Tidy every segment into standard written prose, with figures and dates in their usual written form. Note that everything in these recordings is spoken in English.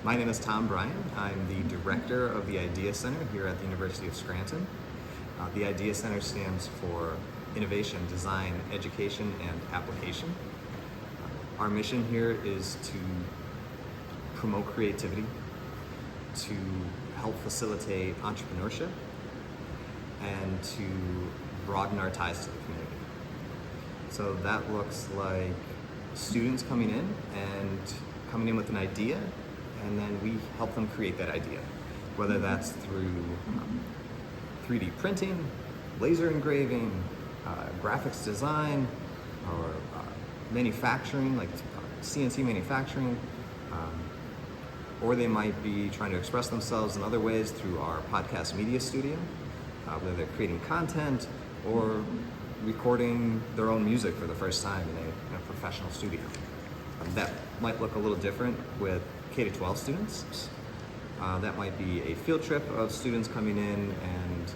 My name is Tom Bryan. I'm the director of the Idea Center here at the University of Scranton. The Idea Center stands for Innovation, Design, Education, and Application. Our mission here is to promote creativity, to help facilitate entrepreneurship, and to broaden our ties to the community. So that looks like students coming in with an idea, and then we help them create that idea, whether that's through 3D printing, laser engraving, graphics design, or manufacturing, like CNC manufacturing, or they might be trying to express themselves in other ways through our podcast media studio, whether they're creating content or recording their own music for the first time in a professional studio. That might look a little different with K-12 students. That might be a field trip of students coming in and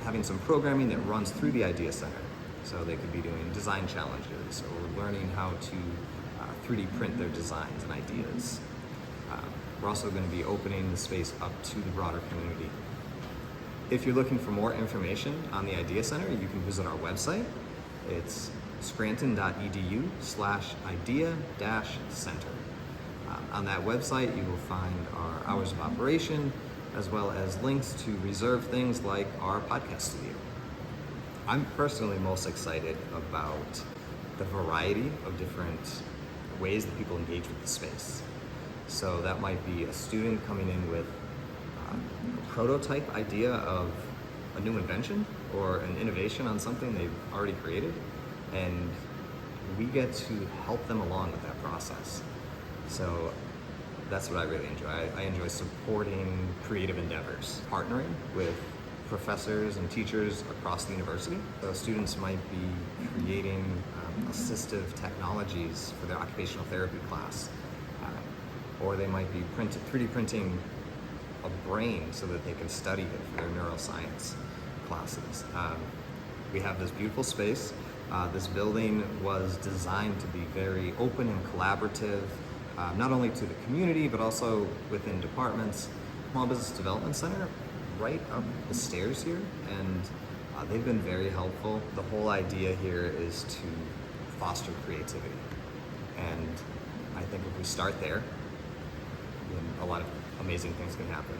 having some programming that runs through the Idea Center. So they could be doing design challenges or learning how to 3D print their designs and ideas. We're also going to be opening the space up to the broader community. If you're looking for more information on the Idea Center, you can visit our website. It's scranton.edu/idea-center. On that website, you will find our hours of operation, as well as links to reserve things like our podcast studio. I'm personally most excited about the variety of different ways that people engage with the space. So that might be a student coming in with a prototype idea of a new invention or an innovation on something they've already created, and we get to help them along with that process. So that's what I really enjoy. I enjoy supporting creative endeavors, partnering with professors and teachers across the university. So students might be creating assistive technologies for their occupational therapy class, or they might be 3D printing a brain so that they can study it for their neuroscience classes. We have this beautiful space. This building was designed to be very open and collaborative, not only to the community, but also within departments. Small Business Development Center, right up the stairs here, and they've been very helpful. The whole idea here is to foster creativity. And I think if we start there, then a lot of amazing things can happen.